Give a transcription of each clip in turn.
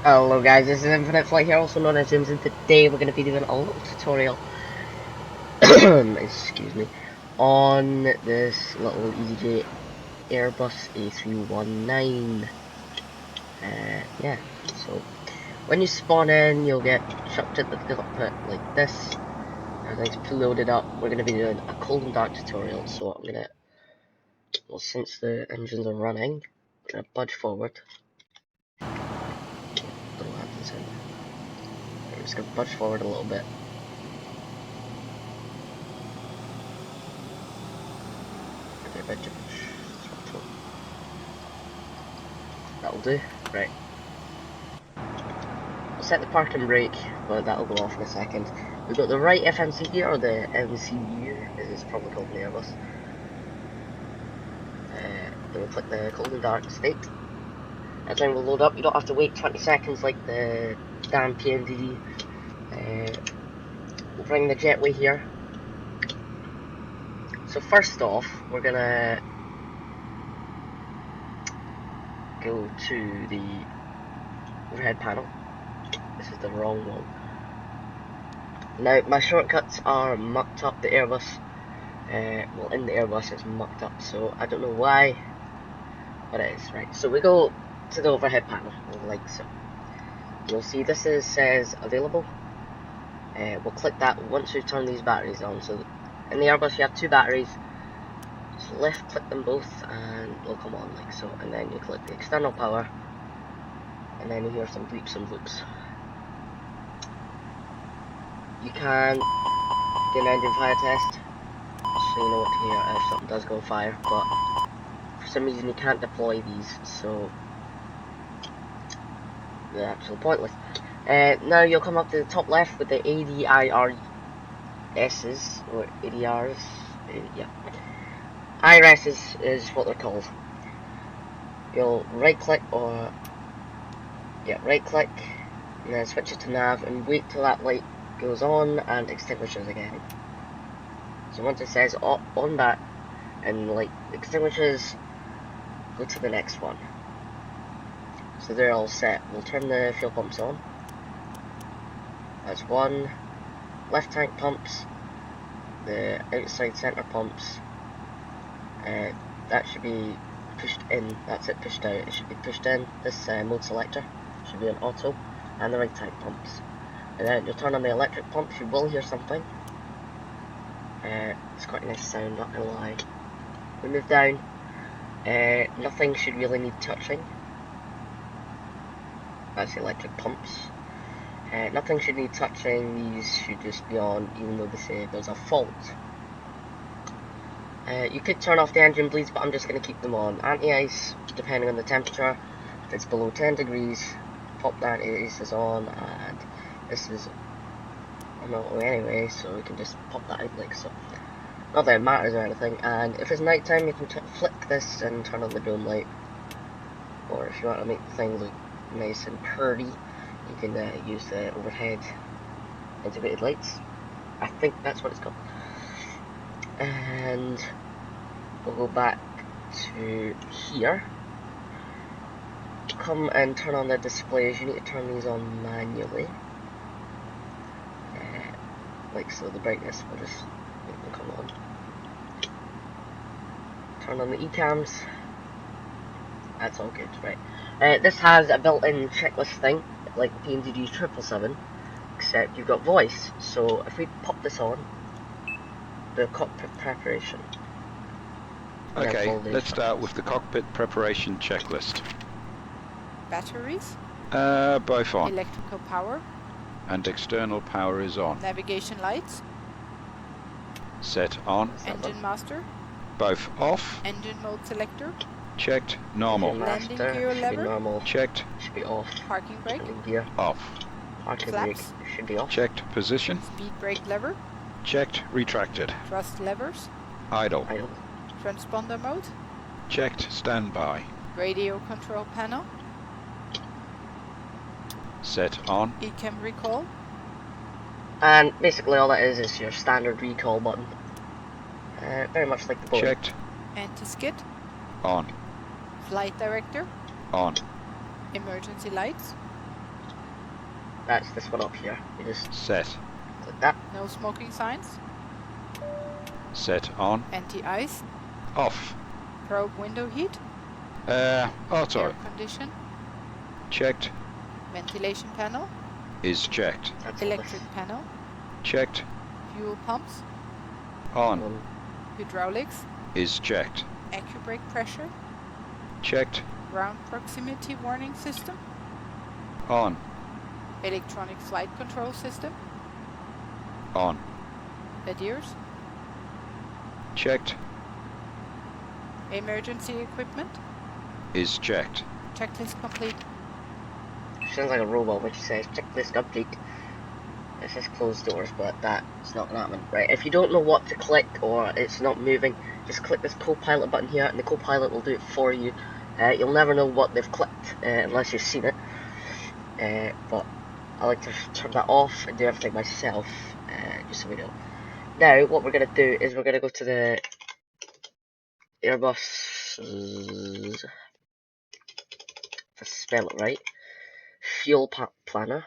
Hello guys, this is Infinite Flight here, also known as James, and today we're going to be doing a little tutorial, excuse me, on this little EasyJet Airbus A319. Yeah, so when you spawn in, you'll get chucked into the cockpit like this. Everything's preloaded up. We're going to be doing a cold and dark tutorial, so I'm going to, well, since the engines are running, I'm going to budge forward. Don't know what happens in. I'm just going to budge forward a little bit. That'll do. Right. I'll set the parking brake, but that'll go off in a second. We've got the right FMC here, or the MCU, as it's probably called in the Airbus. Then we'll click the cold and dark state. Everything will load up. You don't have to wait 20 seconds like the damn PMDD. We'll bring the jetway here. So first off, we're gonna go to the overhead panel. This is the wrong one. Now, my shortcuts are mucked up. The Airbus, well, in the Airbus it's mucked up, so I don't know why, but it is. Right, so we go to the overhead panel, like so. You'll see this says available. We'll click that once we turn these batteries on. So in the Airbus you have two batteries. Just left click them both and they'll come on like so, and then you click the external power, and then you hear some bleeps and bloops. You can do an engine fire test, so you know what to hear if something does go fire, but for some reason you can't deploy these, so they're absolutely pointless. Now you'll come up to the top left with the ADIRS's, or ADRs, yeah. IRS is what they're called. You'll right click, or right click, and then switch it to nav and wait till that light goes on and extinguishes again. So once it says on that and light extinguishes, go to the next one. So they're all set. We'll turn the fuel pumps on. That's one. Left tank pumps, the outside center pumps, that should be pushed in. That's it, pushed out. It should be pushed in. This mode selector should be an auto, and the right tank pumps. And then you'll turn on the electric pumps. You will hear something. It's quite a nice sound, not gonna lie. We move down. Nothing should really need touching. That's the electric pumps. Nothing should need touching. These should just be on, even though they say there's a fault. You could turn off the engine bleeds, but I'm just going to keep them on. Anti-ice, depending on the temperature. If it's below 10 degrees, pop the anti-ice is on, and this is on auto anyway, so we can just pop that out like so. Not that it matters or anything. And if it's night time, you can flick this and turn on the dome light. Or if you want to make the thing look nice and pretty, you can use the overhead integrated lights. I think that's what it's called. And we'll go back to here. Come and turn on the displays. You need to turn these on manually. Like so, the brightness will just make them come on. Turn on the e-cams. That's all good, right. This has a built-in checklist thing, like the PMDG 777, except you've got voice. So if we pop this on, the cockpit preparation. Okay, let's start with the cockpit preparation checklist. Batteries? Both on. Electrical power? And external power is on. Navigation lights? Set on. Engine master? Both off. Engine mode selector? Checked. Normal. Landing gear lever? Normal. Checked. Should be off. Parking brake? Gear. Off. Parking Flaps? brake should be off. Checked. Position. Speed brake lever? Checked. Retracted. Thrust levers? Idle. Idle. Transponder mode? Checked. Standby. Radio control panel? Set on. ECAM recall? And basically all that is your standard recall button. Very much like the Boeing. Checked. Anti-skid? On. Flight director? On. Emergency lights? That's this one up here. You just Set. click that. No smoking signs. Set on. Anti-ice. Off. Probe window heat. Auto. Air condition. Checked. Ventilation panel. Is checked. That's all Electric this. panel. Checked. Fuel pumps. On. Hydraulics. Is checked. AccuBrake pressure. Checked. Ground proximity warning system. On. Electronic flight control system. On. ADIRS. Checked. Emergency equipment. Is checked. Checklist complete. Sounds like a robot which says checklist complete. It says closed doors, but that's not gonna happen. Right, if you don't know what to click or it's not moving, just click this co-pilot button here and the co-pilot will do it for you. You'll never know what they've clicked unless you've seen it. But I like to turn that off and do everything myself, just so we know. Now, what we're going to do is we're going to go to the Airbus, if I spell it right, fuel planner.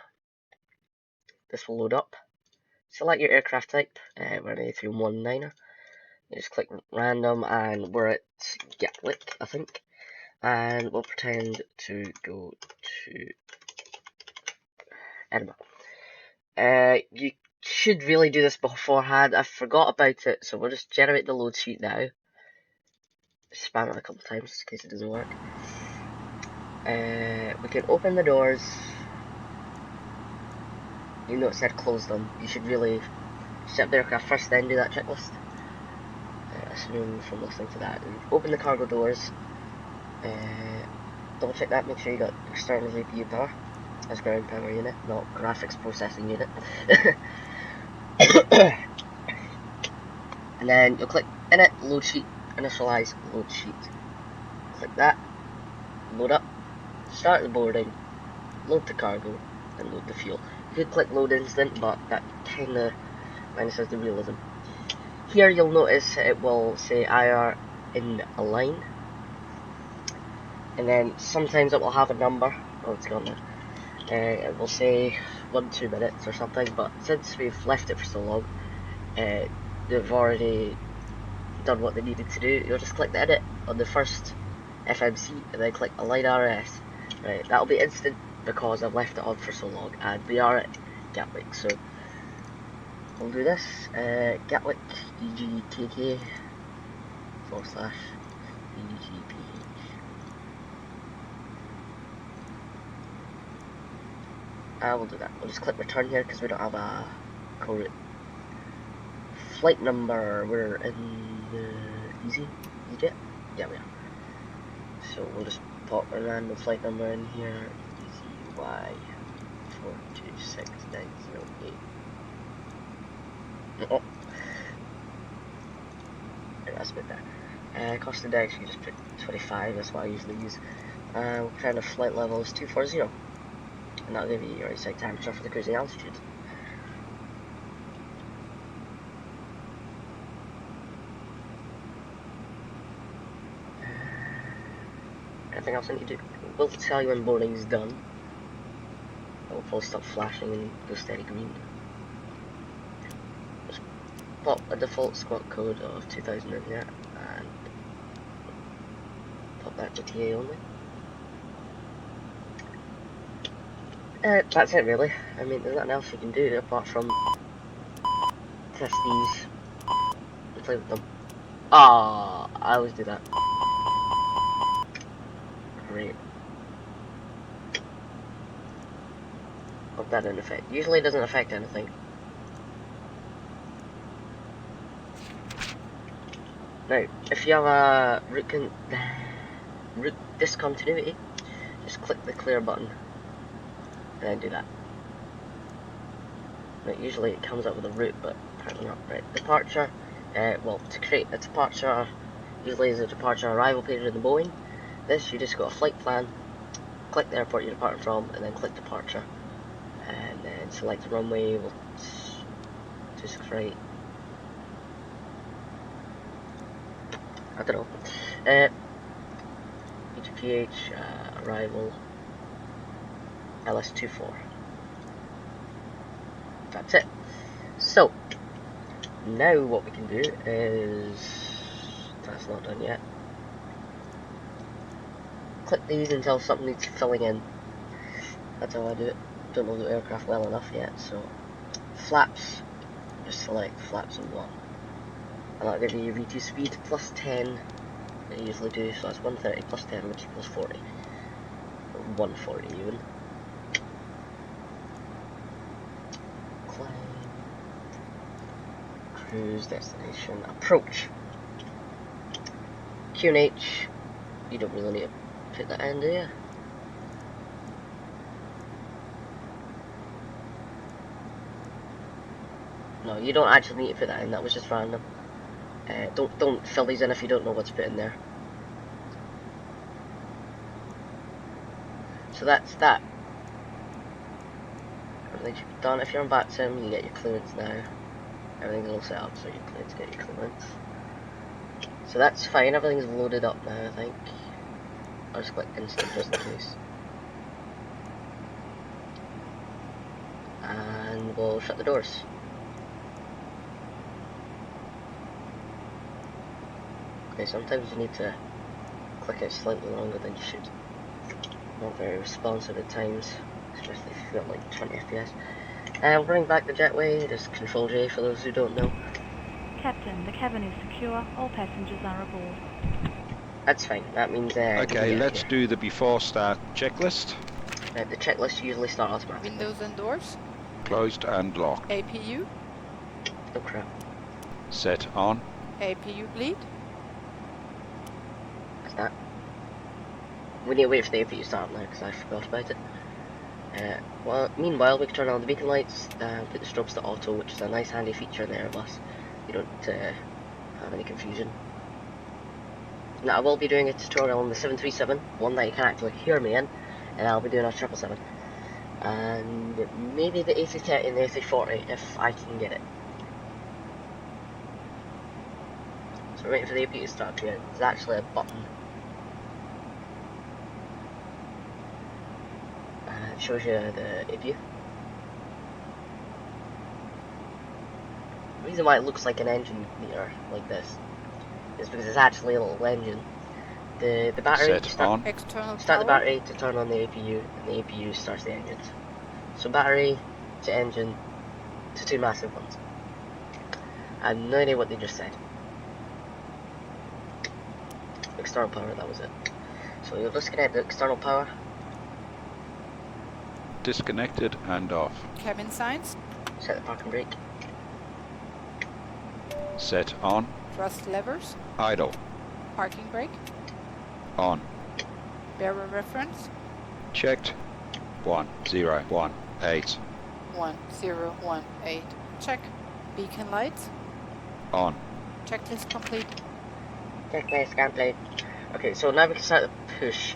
This will load up. Select your aircraft type. We're an A319er. You just click random and we're at Gatwick, I think. And we'll pretend to go to Edinburgh. You should really do this beforehand. I forgot about it, so we'll just generate the load sheet now. Spam it a couple times just in case it doesn't work. We can open the doors. You know it said close them. You should really set the aircraft first, then do that checklist. Assume from listening to that. And open the cargo doors. Double check that, make sure you got external GPU power. As ground power unit, not graphics processing unit. And then you'll click Init, Load Sheet, Initialize Load Sheet. Click that, load up, start the boarding, load the cargo, and load the fuel. You could click Load Instant, but that kinda minuses the realism. Here you'll notice it will say IR in a line. And then sometimes it will have a number. Oh, it's gone now. It will say 1-2 minutes or something, but since we've left it for so long, they've already done what they needed to do. You'll just click the edit on the first FMC and then click Align RS. Right, that'll be instant because I've left it on for so long, and we are at Gatwick, so we'll do this. Gatwick EGKK / EGPH. We'll do that. We'll just click return here because we don't have a co-route. Flight number, we're in the EasyJet? Yeah, we are. So we'll just pop a random flight number in here. EasyY 426908. Oh. Right, that's a bit better. Cost index, you just put 25, that's what I usually use. What kind of flight level is 240? And that'll give you your exact temperature for the cruising altitude. Anything else I need to do? We'll tell you when boarding is done. It will probably stop flashing and go steady green. Just pop a default squawk code of 2000 in here and pop that to TA only. That's it really. I mean, there's nothing else you can do apart from test these and play with them. Ah, I always do that. Great. Hope that didn't affect. Usually it doesn't affect anything. Now, if you have a route discontinuity, just click the clear button. And then do that. Now, usually it comes up with a route, but apparently not. Right, departure. Well, to create a departure, usually is a departure arrival page in the Boeing. This, you just go to flight plan, click the airport you're departing from, and then click departure. And then select the runway, we'll just create. I don't know. EGPH, arrival, LS24. that's it. So, now what we can do is, that's not done yet. Click these until something needs filling in. That's how I do it. Don't know the aircraft well enough yet, so flaps, just select flaps on 1. And that'll give you your V2 speed plus 10, that you usually do, so that's 130 plus 10, which equals 40. Or 140 even. Climb. Cruise, destination, approach. Q and H, you don't really need to put that in, do you? No, you don't actually need to put that in, that was just random. Don't fill these in if you don't know what to put in there. So that's that. Everything should be done. If you're on back sim, you get your clearance now. Everything's all set up, so you're clear to get your clearance. So that's fine, everything's loaded up now, I think. I'll just click instant just in case. And we'll shut the doors. Okay, sometimes you need to click it slightly longer than you should. Not very responsive at times, especially if you've got like 20 FPS. And bring back the jetway, just Control J for those who don't know. Captain, the cabin is secure, all passengers are aboard. That's fine, that means okay, let's do the before start checklist. The checklist usually start automatically. Windows and doors. Closed and locked. APU. Oh crap. Set on. APU bleed. What's that? We need to wait for the APU to start now because I forgot about it. Well, meanwhile, we can turn on the beacon lights and put the strobes to auto, which is a nice handy feature in the Airbus. You don't have any confusion. Now, I will be doing a tutorial on the 737, one that you can actually hear me in, and I'll be doing a 777. And maybe the A330 and the A340 if I can get it. So we're waiting for the APU to start here. There's actually a button. It shows you the APU. The reason why it looks like an engine meter like this is because it's actually a little engine. The battery start the battery to turn on the APU, and the APU starts the engines. So battery to engine to two massive ones. I have no idea what they just said. External power, that was it. So you'll disconnect the external power. Disconnected and off. Cabin signs. Set the parking brake. Set on. Thrust levers. Idle. Parking brake. On. Bearer reference. Checked. 1018. 1018. Check. Beacon lights. On. Checklist complete. Checklist complete. Okay, so now we can start the push.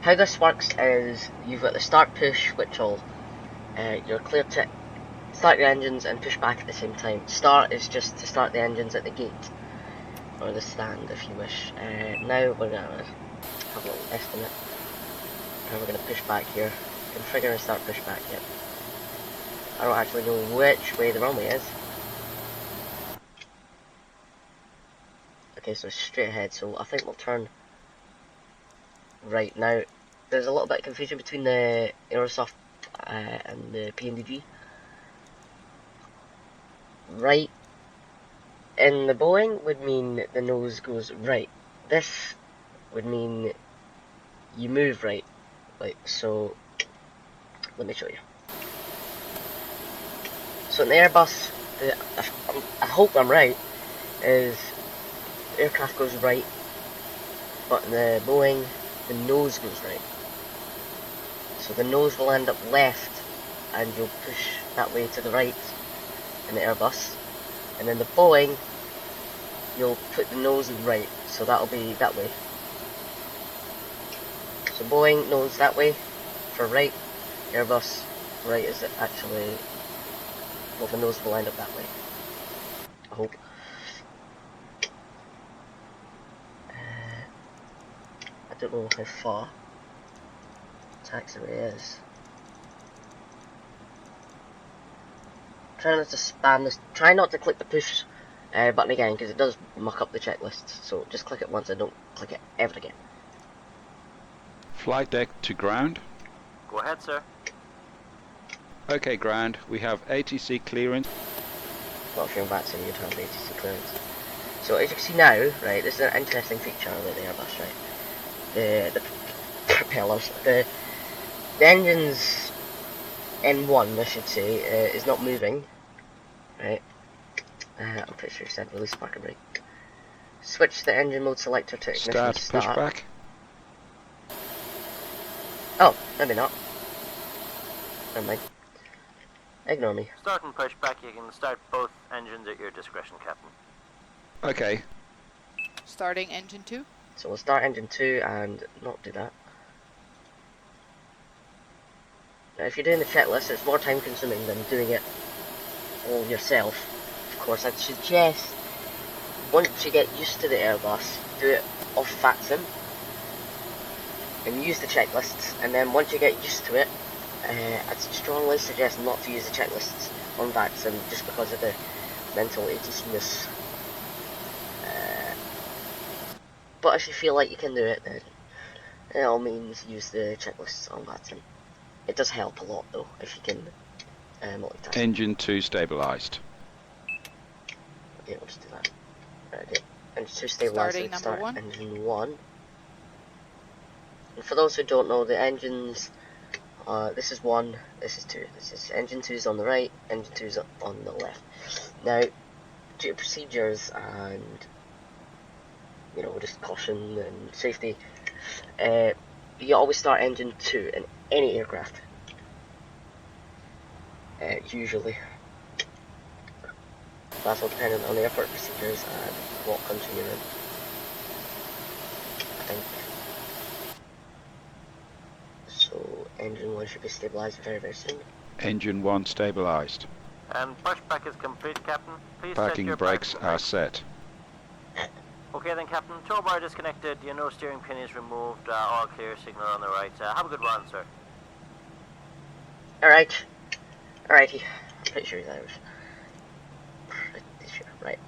How this works is you've got the start push, which will you're clear to start your engines and push back at the same time. Start is just to start the engines at the gate or the stand, if you wish. Now we're gonna have a little estimate, and we're gonna push back here. Configure and start push back yet. I don't actually know which way the runway is. Okay, so straight ahead. So I think we'll turn right now. There's a little bit of confusion between the Aerosoft and the PNDG. Right in the Boeing would mean the nose goes right. This would mean you move right. Like so. Let me show you. So in the Airbus, I hope I'm right, is the aircraft goes right, but in the Boeing, the nose goes right. So the nose will end up left, and you'll push that way to the right in the Airbus. And then the Boeing, you'll put the nose right, so that'll be that way. So Boeing nose that way for right, Airbus right is actually, well, the nose will end up that way. I hope. I don't know how far taxiway is. try not to spam this. Try not to click the push button again, because it does muck up the checklists. So just click it once and don't click it ever again. Flight deck to ground. Go ahead, sir. Okay, ground. We have ATC clearance. Well, if you're on VATSIM, you'd have ATC clearance. So as you can see now, right, this is an interesting feature about the Airbus, right? The propellers, the engine's N1, I should say, is not moving, right? I'm pretty sure it said release parking brake. Switch the engine mode selector to ignition Start pushback. Oh, maybe not. Never mind. Ignore me. Start and push back. You can start both engines at your discretion, Captain. Okay. Starting engine 2. So we'll start engine 2 and not do that. Now if you're doing the checklist, it's more time consuming than doing it all yourself. Of course, I'd suggest once you get used to the Airbus, do it off VATSIM and use the checklists, and then once you get used to it, I'd strongly suggest not to use the checklists on VATSIM just because of the mental ATC-ness. But if you feel like you can do it, then by all means use the checklists on VATSIM. It does help a lot though, if you can multitask. Engine 2 stabilized. Okay, we'll just do that. Right, okay. Engine 2 stabilized, Starting so start number 1. engine 1. And for those who don't know, the engines, this is 1, this is 2. This is engine 2 is on the right, engine 2 is on the left. Now, due to procedures and, you know, just caution and safety, you always start engine 2 in any aircraft. Usually. That's all dependent on the airport procedures and what country you're in. I think. So engine 1 should be stabilised very, very soon. Engine 1 stabilized. And pushback is complete, Captain. Please set Parking your brakes parking are brakes. set. Okay then, Captain. Tow bar disconnected. Your nose steering pin is removed. All clear signal on the right. Have a good run, sir. Alright. Alrighty. I'm pretty sure he's Irish. Pretty sure. Right.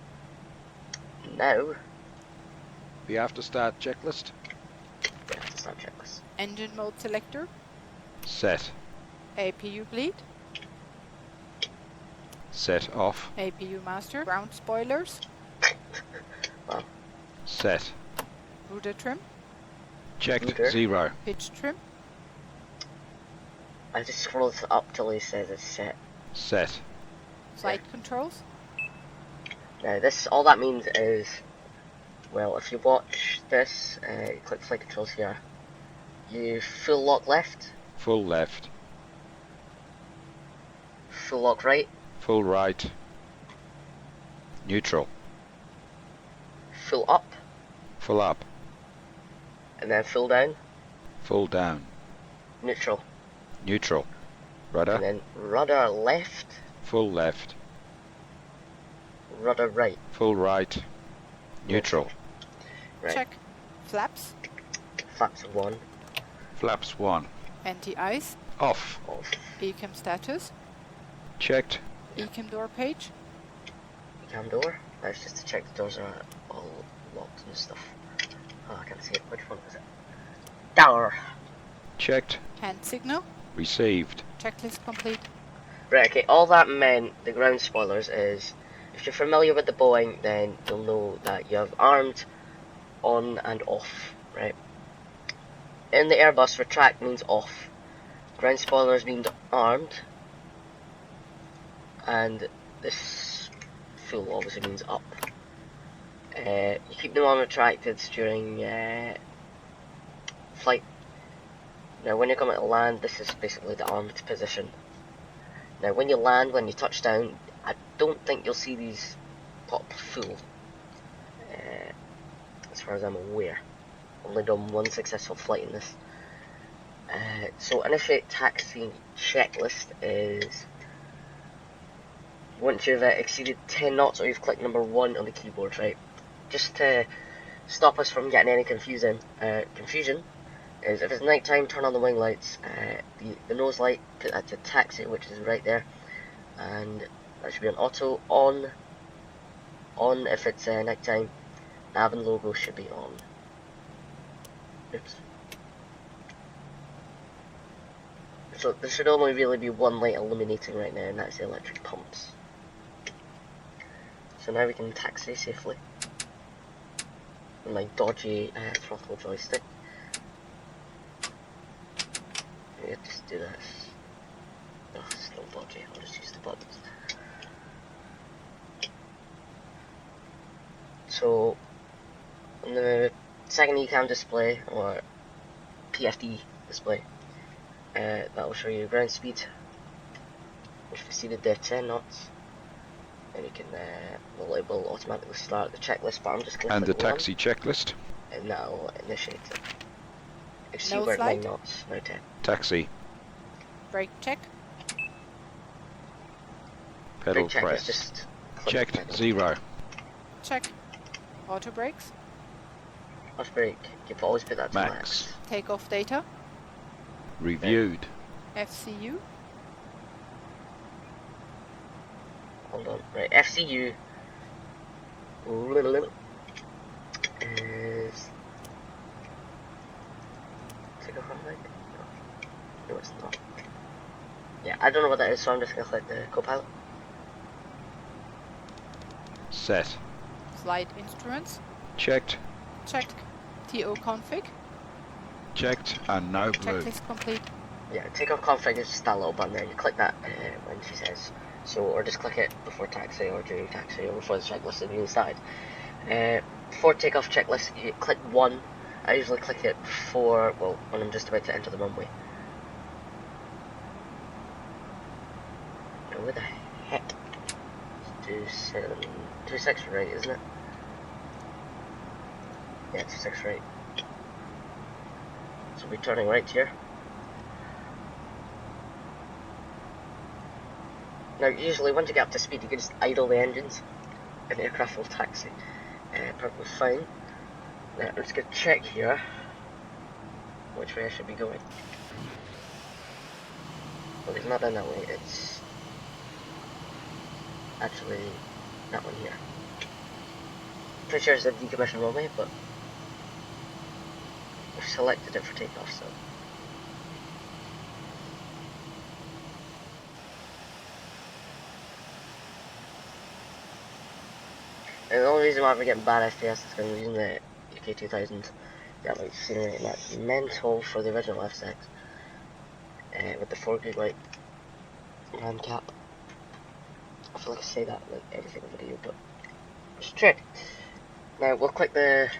Now, The after start checklist. we have to start checklist. Engine mode selector. Set. APU bleed. Set off. APU master. Ground spoilers. Well, Set. Rudder trim. Checked Rudder. 0. Pitch trim. I just scrolled up till he says it's set. Set. Flight controls. Now this, all that means is, well, if you watch this, you click flight controls here, you full lock left, Full left. full lock right, Full right. Neutral. full up, Full up. and then full down, Full down. neutral, Neutral. and Rudder. then rudder left, Full left. rudder right. Full right. Neutral. Right. Check. Flaps. Flaps 1, Flaps 1. Anti-ice. Off. off, ECAM status. Checked. ECAM door page. cam door. That's just to check the doors are all locked and stuff. Oh, I can't see it. Which one was it? Door. Checked. Hand signal. Received. Checklist complete. Right, okay, all that meant, the ground spoilers, is if you're familiar with the Boeing, then you'll know that you have armed, on and off, right? In the Airbus, retract means off, ground spoilers means armed, and this full obviously means up. You keep them on retracted during flight. Now when you're coming to land, this is basically the armed position. Now when you land, when you touch down, I don't think you'll see these pop full, as far as I'm aware. Only done one successful flight in this. So initiate taxi checklist is once you've exceeded 10 knots or you've clicked number 1 on the keyboard, right? Just to stop us from getting any confusion is if it's night time, turn on the wing lights, the nose light, put that to taxi, which is right there, and That should be on auto, on if it's night time. Nav and logo should be on. Oops. So there should only really be one light illuminating right now, and that's the electric pumps. So now we can taxi safely. With my dodgy throttle joystick. Yeah, just do this. Oh, it's still dodgy, I'll just use the buttons. So, on the second ECAM display, or PFD display, that will show you ground speed, which proceeded to 10 knots. And you can, it will automatically start the checklist, but I'm just going to And the click taxi checklist. and that'll initiate it. You see No we're at 9 slide. knots, now 10. Taxi. Brake check. Pedal Brake check is press. just click Checked. pedal. 0. Check. Auto brakes. Auto brake, you can always put that to Max. max. Takeoff data. Reviewed. FCU. Hold on, right, FCU is takeoff on like? No, it's not. Yeah, I don't know what that is, so I'm just gonna click the co-pilot. Set. Flight instruments. Checked. Checked. TO config. Checked. And no blue. Checklist complete. Yeah, takeoff config is just that little button there. You click that when she says so, or just click it before taxi, or during taxi, or before the checklist is being started. Before takeoff checklist, you click 1. I usually click it before, well, when I'm just about to enter the runway. Now, where the heck? It's 26 right, isn't it? Yeah, 26 right. So we're turning right here. Now, usually once you get up to speed, you can just idle the engines, and the aircraft will taxi perfectly fine. Now, I'm just going to check here which way I should be going. Well, it's not down that way, it's actually that one here. Pretty sure it's a decommissioned runway, but we've selected it for takeoff, so. And the only reason why we're getting bad FPS is because we're using the UK2000. Yeah, like scenery, and that's mental for the original F6. With the 4 GB RAM cap. I feel like I say that like every single video, but it's true. Now we'll click the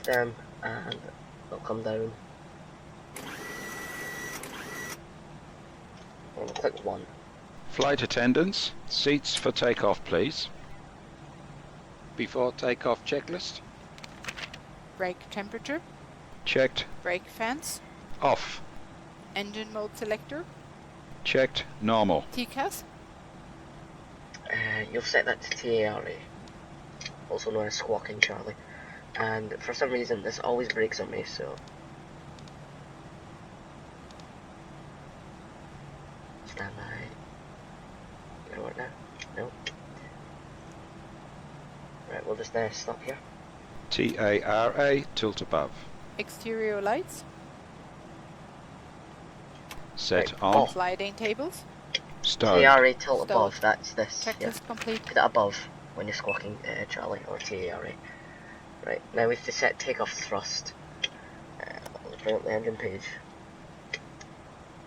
down and it'll come down. And we'll click 1. Flight attendants. Seats for takeoff, please. Before takeoff checklist. Brake temperature. Checked. Brake fans. Off. Engine mode selector. Checked. Normal. TCAS. You'll set that to TARA, also known as Squawking Charlie. And for some reason this always breaks on me, so stand by. Gonna work now? No. Right, we'll just stop here. TARA. Tilt above. Exterior lights. Set Right, on. off. Sliding tables. Stowed. TARA tilt Stowed. above, that's this. Checklist Yeah. complete. Put it above when you're squawking Charlie or TARA. Right, now we have to set takeoff thrust. Let's bring up the engine page.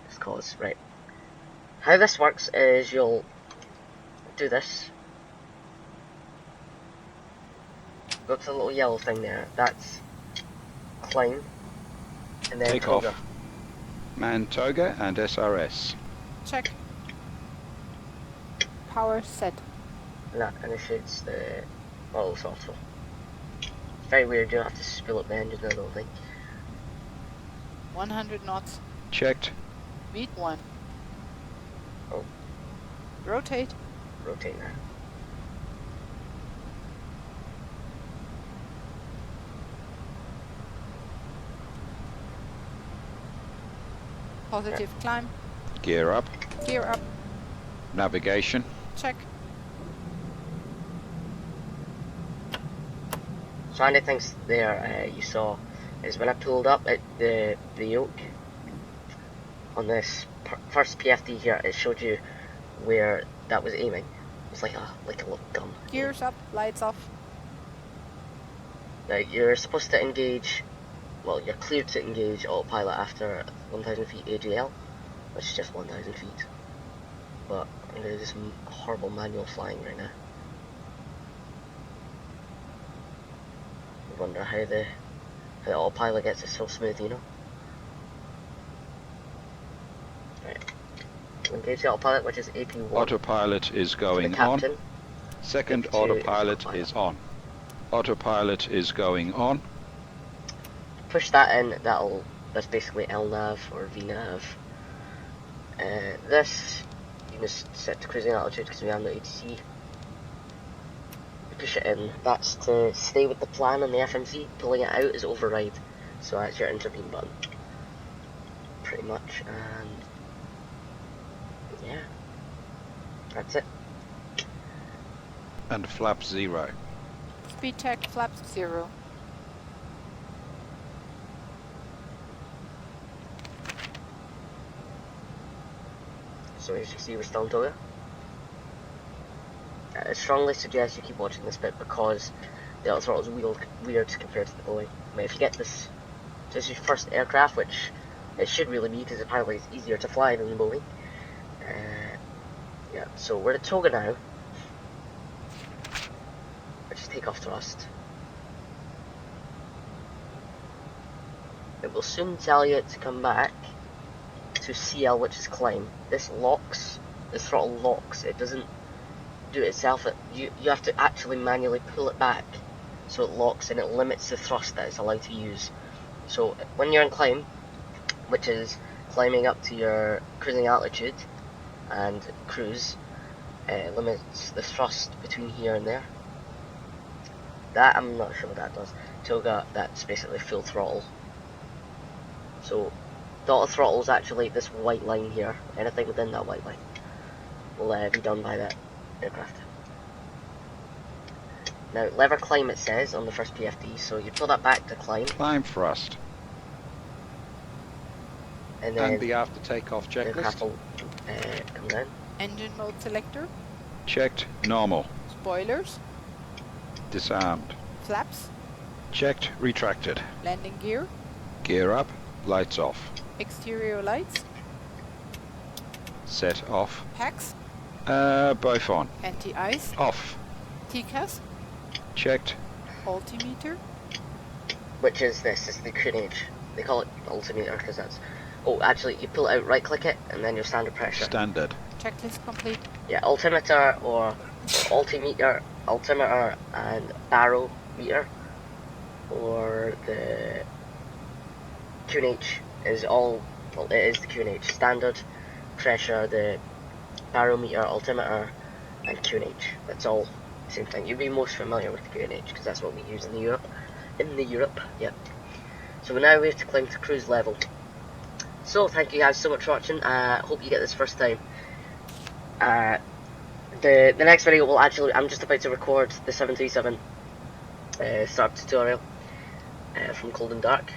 Just cause, right. How this works is you'll do this. Go to the little yellow thing there, that's climb. And then Take toga. off. Man toga and SRS. Check. Power set. And that initiates the Aerosoft. It's very weird, you don't have to spool up the engine, I don't think. 100 knots. Checked. Beat 1. Oh. Rotate. Rotate now. Positive climb. Gear up. Gear up. Navigation. Check. So one of the things there you saw is when I pulled up at the yoke on this first PFD here, it showed you where that was aiming. It's like a little gun. Gears up, lights off. Now you're supposed to engage, well, you're cleared to engage autopilot after 1,000 feet AGL, which is just 1,000 feet. But I'm going to do some horrible manual flying right now. I wonder how the autopilot gets it so smooth, you know. Right. Engage the autopilot, which is AP1. Autopilot is going on. Second autopilot is on. Autopilot is going on. Push that in, that's basically LNAV or VNAV. This, you must set to cruising altitude because we have no ATC. You push it in, that's to stay with the plan on the FMC. Pulling it out is override, so that's your intervene button. Pretty much, and yeah, that's it. And flap 0. Speed check, flaps 0. So as you see, we're still in Toga. I strongly suggest you keep watching this bit because the auto throttle is weird compared to the Boeing. I mean, if you get this is your first aircraft, which it should really be because apparently it's easier to fly than the Boeing. Yeah, so we're at Toga now. Let's just take off thrust. It will soon tell you to come back to CL, which is climb. This locks, the throttle locks, it doesn't do it itself. You have to actually manually pull it back so it locks and it limits the thrust that it's allowed to use. So when you're in climb, which is climbing up to your cruising altitude and cruise, limits the thrust between here and there. That, I'm not sure what that does. Toga, that's basically full throttle. So the auto throttle is actually this white line here. Anything within that white line will be done by that aircraft. Now, lever climb it says on the first PFD, so you pull that back to climb. Climb thrust. And then the after takeoff the aircraft checklist. will come down. Engine mode selector. Checked normal. Spoilers. Disarmed. Flaps. Checked retracted. Landing gear. Gear up. Lights off. Exterior lights. Set off. Packs. Both on. Anti-ice. Off. TCAS. Checked. Altimeter. Which is this, is the crinage. They call it altimeter because that's... Oh, actually, you pull it out, right click it, and then your standard pressure. Standard. Checklist complete. Yeah, altimeter or altimeter, and barometer, or the QNH is all, well, it is the QNH. Standard, pressure, the barometer, altimeter, and QNH. That's all the same thing. You'd be most familiar with the QNH because that's what we use in Europe. Yep. So now we have to climb to cruise level. So thank you guys so much for watching. Hope you get this first time. The next video will actually, I'm just about to record the 737 start tutorial from Cold and Dark,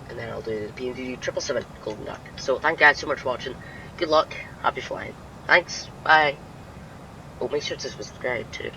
and then I'll do the PMD 777 Cold and Dark. So thank you guys so much for watching. Good luck, happy flying. Thanks, bye. Oh, make sure to subscribe too.